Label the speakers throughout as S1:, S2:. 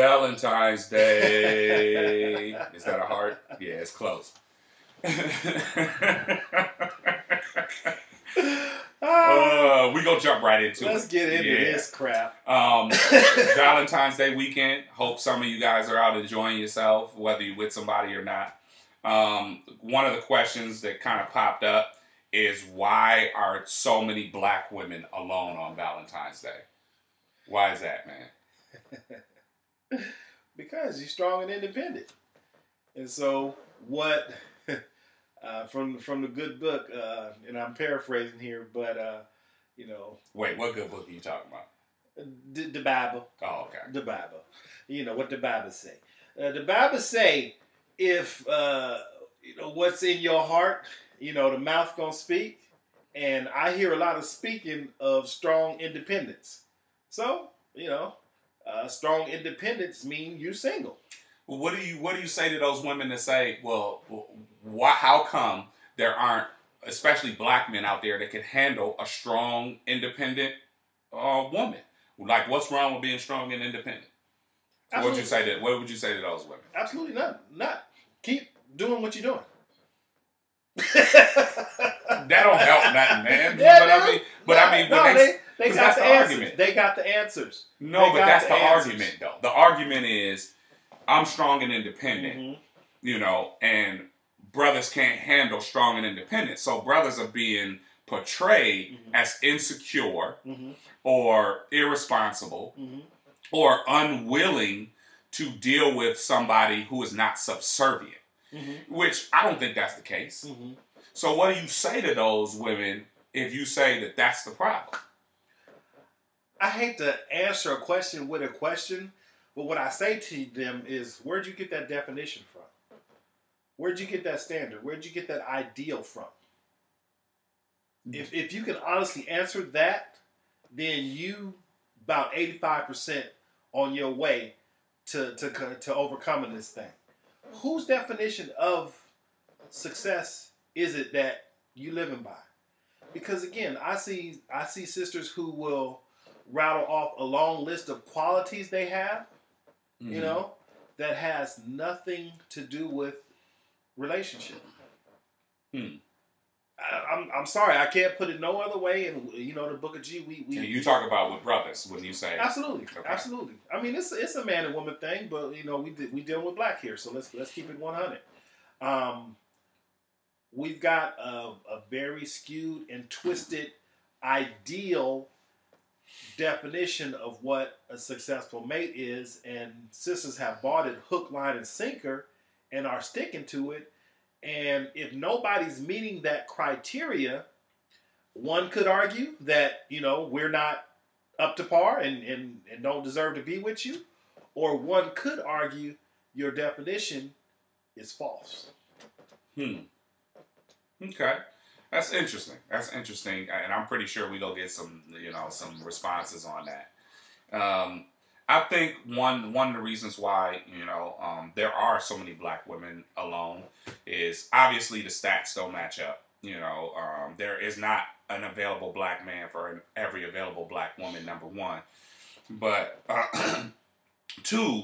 S1: Valentine's Day. Is that a heart? Yeah, it's close. We gonna jump right into
S2: Let's get into this crap.
S1: Valentine's Day weekend. Hope some of you guys are out enjoying yourself, whether you're with somebody or not. One of the questions that kind of popped up is, why are so many black women alone on Valentine's Day? Why is that, man?
S2: Because you're strong and independent. And so what, from the good book, and I'm paraphrasing here, but, you know.
S1: Wait, what good book are you talking about?
S2: The Bible.
S1: Oh, okay.
S2: The Bible. You know, what the Bible say. The Bible say, if, you know, what's in your heart, you know, the mouth gonna speak. And I hear a lot of speaking of strong independence. So, you know, strong independence mean you single.
S1: Well, what do you say to those women that say, well, how come there aren't, especially black men out there, that can handle a strong, independent woman? Like, what's wrong with being strong and independent? What would you say to those women?
S2: Absolutely not. Keep doing what you're doing.
S1: That don't help nothing, man.
S2: Yeah,
S1: They got the
S2: answers.
S1: argument.
S2: They got the answers.
S1: No, but that's the argument, though. The argument is, I'm strong and independent, you know, and brothers can't handle strong and independent. So brothers are being portrayed as insecure or irresponsible or unwilling to deal with somebody who is not subservient, which I don't think that's the case. So what do you say to those women if you say that that's the problem?
S2: I hate to answer a question with a question, but what I say to them is, where'd you get that definition from? Where'd you get that standard? Where'd you get that ideal from? If you can honestly answer that, then you about 85% on your way to overcoming this thing. Whose definition of success is it that you living by? Because again, I see sisters who will rattle off a long list of qualities they have, you know, that has nothing to do with relationship. I'm sorry, I can't put it no other way. And you know, the Book of G, we
S1: you talk about with brothers when you say
S2: absolutely,
S1: okay.
S2: absolutely. I mean, it's a man and woman thing, but you know, we dealing with black here, so let's keep it 100. We've got a very skewed and twisted ideal definition of what a successful mate is, and sisters have bought it hook, line, and sinker and are sticking to it. And if nobody's meeting that criteria, one could argue that, you know, we're not up to par and don't deserve to be with you. Or one could argue your definition is false.
S1: Okay. That's interesting. And I'm pretty sure we're going to get some responses on that. I think one of the reasons why, you know, there are so many black women alone is obviously the stats don't match up. You know, there is not an available black man for every available black woman, number one. But two,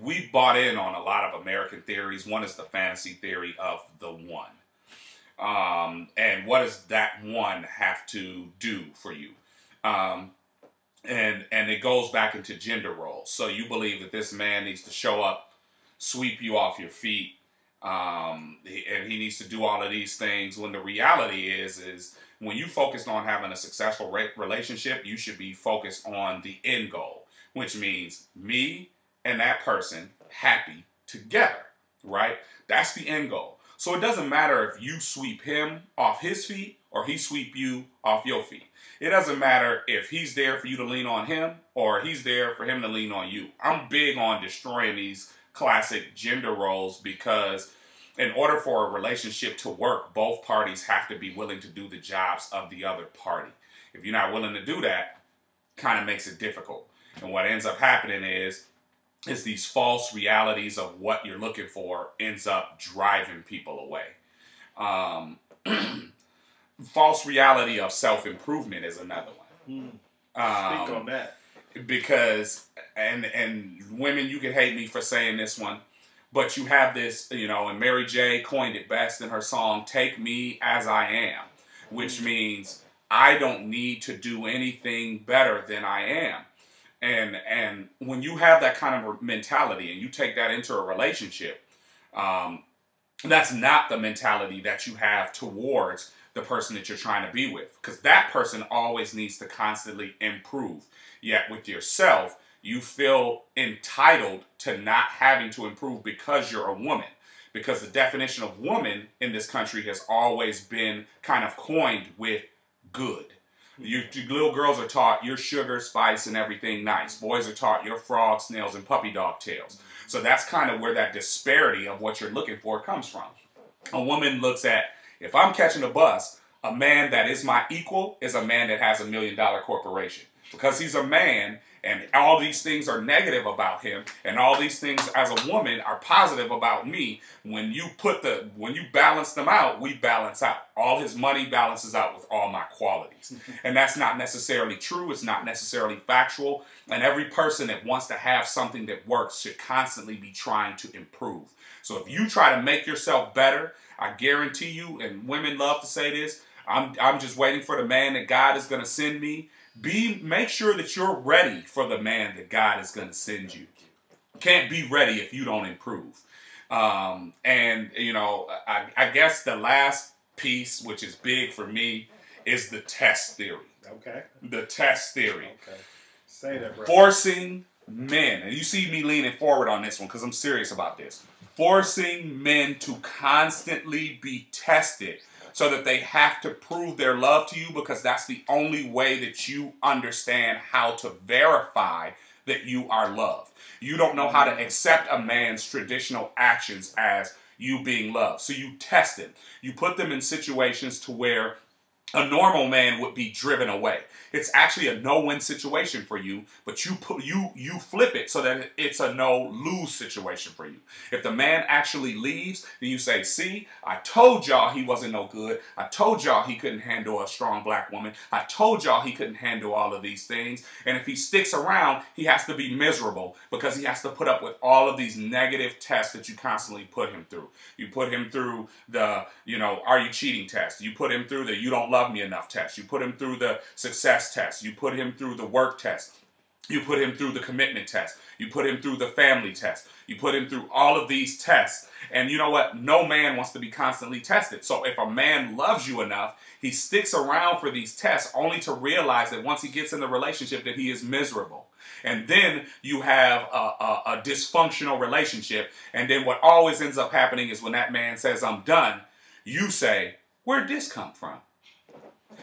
S1: we bought in on a lot of American theories. One is the fantasy theory of the one. And what does that one have to do for you? And it goes back into gender roles. So you believe that this man needs to show up, sweep you off your feet, and he needs to do all of these things, when the reality is when you focus on having a successful relationship, you should be focused on the end goal, which means me and that person happy together, right? That's the end goal. So it doesn't matter if you sweep him off his feet or he sweep you off your feet. It doesn't matter if he's there for you to lean on him or he's there for him to lean on you. I'm big on destroying these classic gender roles, because in order for a relationship to work, both parties have to be willing to do the jobs of the other party. If you're not willing to do that, kind of makes it difficult. And what ends up happening is these false realities of what you're looking for ends up driving people away. False reality of self-improvement is another one.
S2: Speak on that.
S1: because and women, you can hate me for saying this one, but you have this, you know, and Mary J. coined it best in her song "Take Me As I Am," which means I don't need to do anything better than I am. And when you have that kind of mentality and you take that into a relationship, that's not the mentality that you have towards the person that you're trying to be with, because that person always needs to constantly improve. Yet with yourself, you feel entitled to not having to improve because you're a woman. Because the definition of woman in this country has always been kind of coined with good. You little girls are taught you're sugar, spice, and everything nice. Boys are taught you're frog, snails, and puppy dog tails. So that's kind of where that disparity of what you're looking for comes from. A woman looks at, if I'm catching a bus, a man that is my equal is a man that has $1 million corporation. Because he's a man, and all these things are negative about him, and all these things as a woman are positive about me. When you balance them out, we balance out. All his money balances out with all my qualities. And that's not necessarily true. It's not necessarily factual. And every person that wants to have something that works should constantly be trying to improve. So if you try to make yourself better, I guarantee you, and women love to say this, I'm just waiting for the man that God is going to send me. Make sure that you're ready for the man that God is going to send you. Can't be ready if you don't improve. And, you know, I guess the last piece, which is big for me, is the test theory.
S2: Okay.
S1: The test theory.
S2: Okay. Say that, bro.
S1: Forcing men, and you see me leaning forward on this one because I'm serious about this. Forcing men to constantly be tested so that they have to prove their love to you, because that's the only way that you understand how to verify that you are loved. You don't know how to accept a man's traditional actions as you being loved. So you test it. You put them in situations to where a normal man would be driven away. It's actually a no-win situation for you, but you flip it so that it's a no-lose situation for you. If the man actually leaves, then you say, see, I told y'all he wasn't no good. I told y'all he couldn't handle a strong black woman. I told y'all he couldn't handle all of these things. And if he sticks around, he has to be miserable because he has to put up with all of these negative tests that you constantly put him through. You put him through the, you know, are you cheating test? You put him through the you don't love me enough test. You put him through the success test. You put him through the work test. You put him through the commitment test. You put him through the family test. You put him through all of these tests. And you know what? No man wants to be constantly tested. So if a man loves you enough, he sticks around for these tests only to realize that once he gets in the relationship that he is miserable. And then you have a dysfunctional relationship. And then what always ends up happening is when that man says, I'm done, you say, where'd this come from?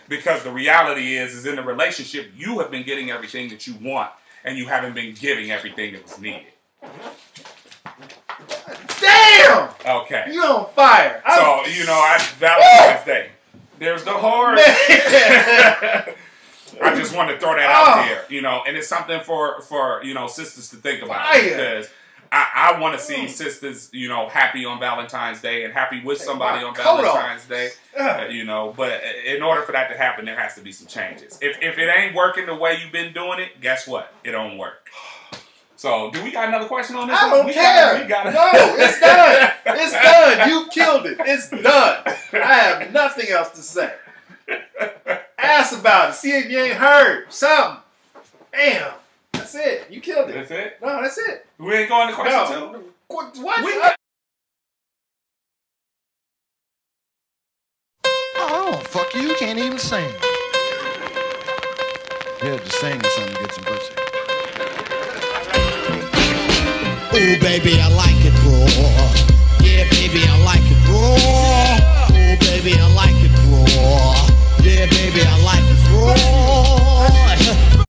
S1: Because the reality is in the relationship, you have been getting everything that you want, and you haven't been giving everything that was needed.
S2: Damn!
S1: Okay.
S2: You on fire.
S1: So, you know, Valentine's Day. There's the horse. I just wanted to throw that out there, you know, and it's something for you know, sisters to think about. Because I want to see sisters, you know, happy on Valentine's Day and happy with somebody on Valentine's Day, you know. But in order for that to happen, there has to be some changes. If it ain't working the way you've been doing it, guess what? It don't work. So, do we got another question on this?
S2: I don't care. No, it's done. It's done. You killed it. It's done. I have nothing else to say. Ask about it. See if you ain't heard something. Damn. That's it. You killed it.
S1: That's it?
S2: No, that's it.
S1: We ain't going to question two?
S2: What?
S3: Oh, fuck you. You can't even sing. You had to sing or something to get some pussy. Oh, baby, I like it raw. Yeah, baby, I like it raw. Oh, baby, I like it raw. Yeah, baby, I like it raw.